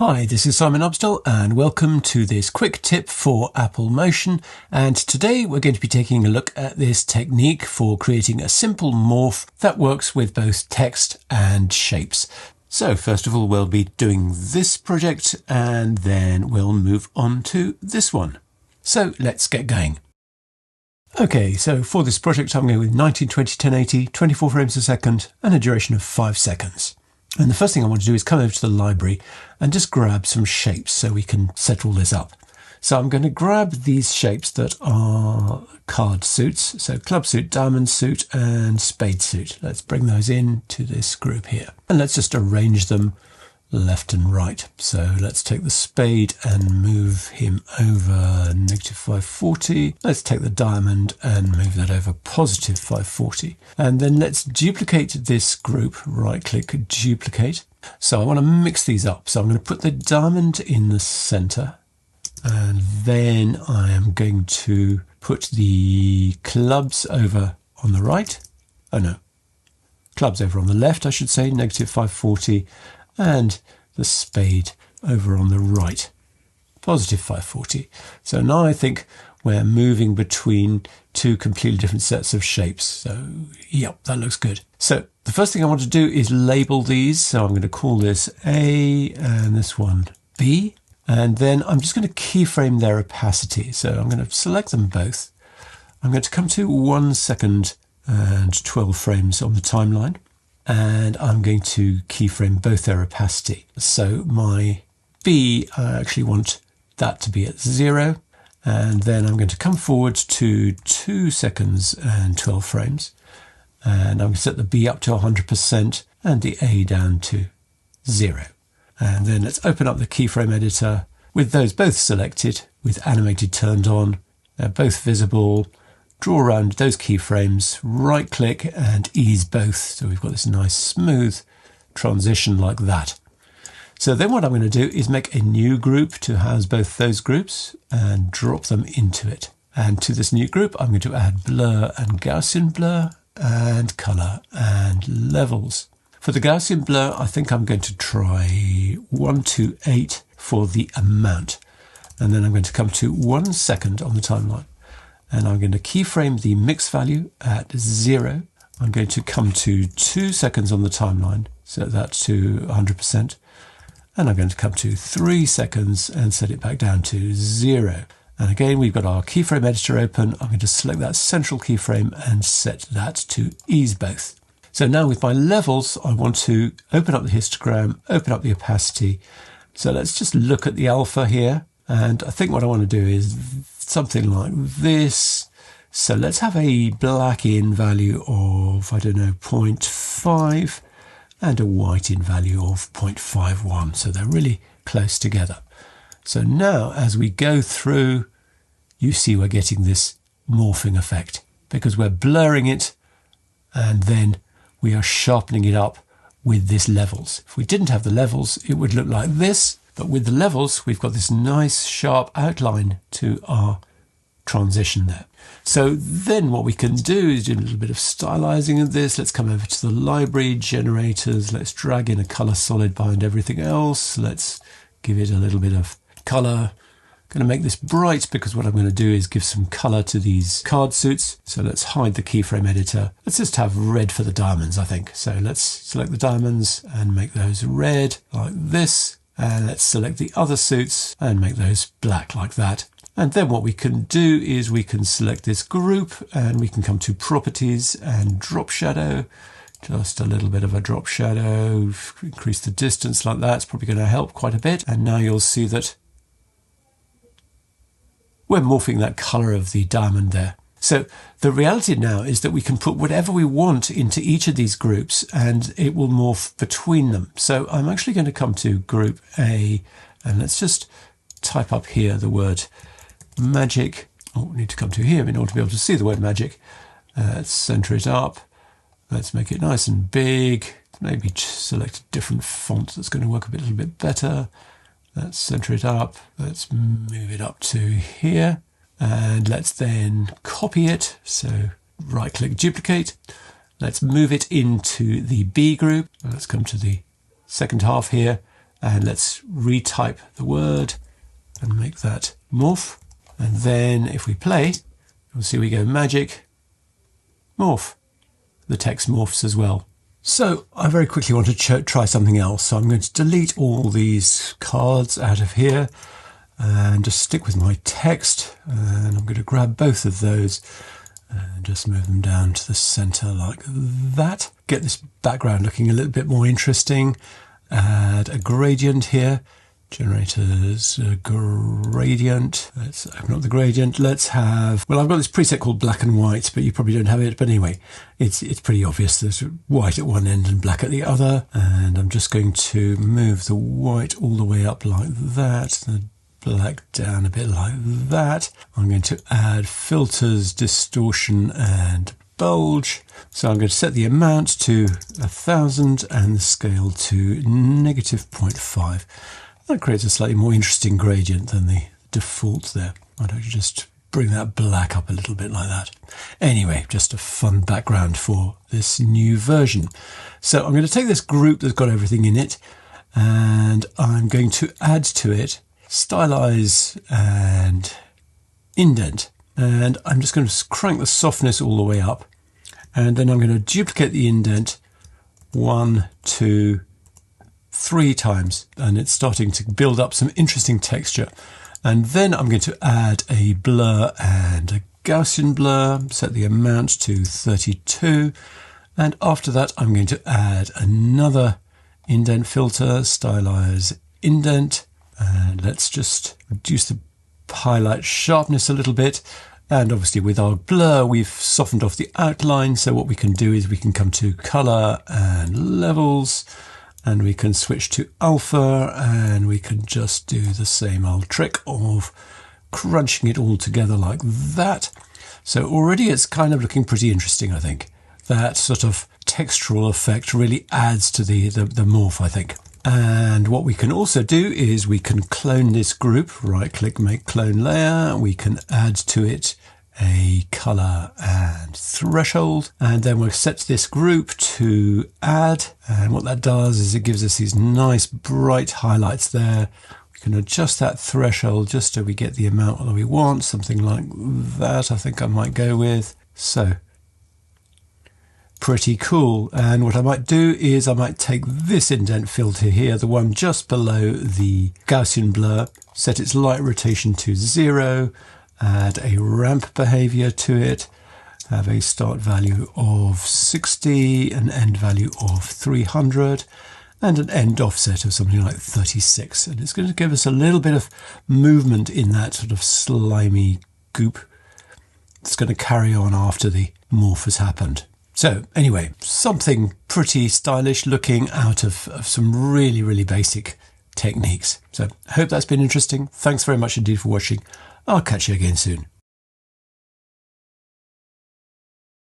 Hi, this is Simon Obstall and welcome to this quick tip for Apple Motion, and today we're going to be taking a look at this technique for creating a simple morph that works with both text and shapes. So first of all we'll be doing this project and then we'll move on to this one. So let's get going. Okay, so for this project I'm going with 1920 1080, 24 frames a second and a duration of 5 seconds. And the first thing I want to do is come over to the library and just grab some shapes so we can set all this up. So I'm going to grab these shapes that are card suits, so club suit, diamond suit and spade suit. Let's bring those into this group here. And let's just arrange them left and right. So let's take the spade and move him over -540. Let's take the diamond and move that over +540. And then let's duplicate this group, right click, duplicate. So I want to mix these up. So I'm going to put the diamond in the center and then I am going to put the clubs over on the right. Oh no, clubs over on the left, I should say, -540. And the spade over on the right, +540. So now I think we're moving between two completely different sets of shapes. So, yep, that looks good. So the first thing I want to do is label these. So I'm going to call this A and this one B. And then I'm just going to keyframe their opacity. So I'm going to select them both. I'm going to come to 1 second and 12 frames on the timeline. And I'm going to keyframe both their opacity. So my B, I actually want that to be at 0. And then I'm going to come forward to 2 seconds and 12 frames. And I'm going to set the B up to 100% and the A down to 0. And then let's open up the keyframe editor with those both selected, with animated turned on. They're both visible. Draw around those keyframes, right click and ease both. So we've got this nice smooth transition like that. So then what I'm going to do is make a new group to house both those groups and drop them into it. And to this new group, I'm going to add blur and Gaussian blur and color and levels. For the Gaussian blur, I think I'm going to try 128 for the amount. And then I'm going to come to 1 second on the timeline. And I'm going to keyframe the mix value at 0. I'm going to come to 2 seconds on the timeline, set that to 100%. And I'm going to come to 3 seconds and set it back down to 0. And again, we've got our keyframe editor open. I'm going to select that central keyframe and set that to ease both. So now with my levels, I want to open up the histogram, open up the opacity. So let's just look at the alpha here. And I think what I want to do is something like this. So let's have a black in value of, I don't know, 0.5 and a white in value of 0.51. So they're really close together. So now as we go through, you see we're getting this morphing effect because we're blurring it and then we are sharpening it up with this levels. If we didn't have the levels, it would look like this. But with the levels, we've got this nice sharp outline to our transition there. So then what we can do is do a little bit of stylizing of this. Let's come over to the library, generators. Let's drag in a color solid behind everything else. Let's give it a little bit of color. I'm going to make this bright because what I'm going to do is give some color to these card suits. So let's hide the keyframe editor. Let's just have red for the diamonds, I think. So let's select the diamonds and make those red like this. And let's select the other suits and make those black like that. And then what we can do is we can select this group and we can come to properties and drop shadow. Just a little bit of a drop shadow, increase the distance like that. It's probably going to help quite a bit. And now you'll see that we're morphing that color of the diamond there. So the reality now is that we can put whatever we want into each of these groups and it will morph between them. So I'm actually going to come to group A and let's just type up here the word magic. Oh, we need to come to here in order to be able to see the word magic. Let's center it up. Let's make it nice and big. Maybe select a different font that's going to work a little bit better. Let's center it up. Let's move it up to here. And let's then copy it. So right click, duplicate. Let's move it into the B group. Let's come to the second half here and let's retype the word and make that morph. And then if we play, you'll see we go magic, morph. The text morphs as well. So I very quickly want to try something else. So I'm going to delete all these cards out of here and just stick with my text. And I'm going to grab both of those and just move them down to the center like that. Get this background looking a little bit more interesting. Add a gradient here. Generators, gradient. Let's open up the gradient. Let's have, well, I've got this preset called black and white, but you probably don't have it. But anyway, it's pretty obvious. There's white at one end and black at the other. And I'm just going to move the white all the way up like that. The black down a bit like that. I'm going to add filters, distortion, and bulge. So I'm going to set the amount to 1000 and the scale to -0.5. That creates a slightly more interesting gradient than the default there. Why don't you just bring that black up a little bit like that? Anyway, just a fun background for this new version. So I'm going to take this group that's got everything in it, and I'm going to add to it stylize and indent. And I'm just going to crank the softness all the way up. And then I'm going to duplicate the indent 1, 2, 3 times, and it's starting to build up some interesting texture. And then I'm going to add a blur and a Gaussian blur, set the amount to 32, and after that I'm going to add another indent filter, stylize indent, and let's just reduce the highlight sharpness a little bit. And obviously with our blur, we've softened off the outline. So what we can do is we can come to color and levels, and we can switch to alpha, and we can just do the same old trick of crunching it all together like that. So already it's kind of looking pretty interesting, I think. That sort of textural effect really adds to the morph, I think. And what we can also do is we can clone this group, right click, make clone layer. We can add to it a color and threshold, and then we'll set this group to add. And what that does is it gives us these nice bright highlights there. We can adjust that threshold just so we get the amount that we want, something like that I think I might go with. So pretty cool. And what I might do is I might take this indent filter here, the one just below the Gaussian blur, set its light rotation to 0, add a ramp behavior to it, have a start value of 60, an end value of 300, and an end offset of something like 36. And it's going to give us a little bit of movement in that sort of slimy goop. It's going to carry on after the morph has happened. So anyway, something pretty stylish looking out of some really, really basic techniques. So I hope that's been interesting. Thanks very much indeed for watching. I'll catch you again soon.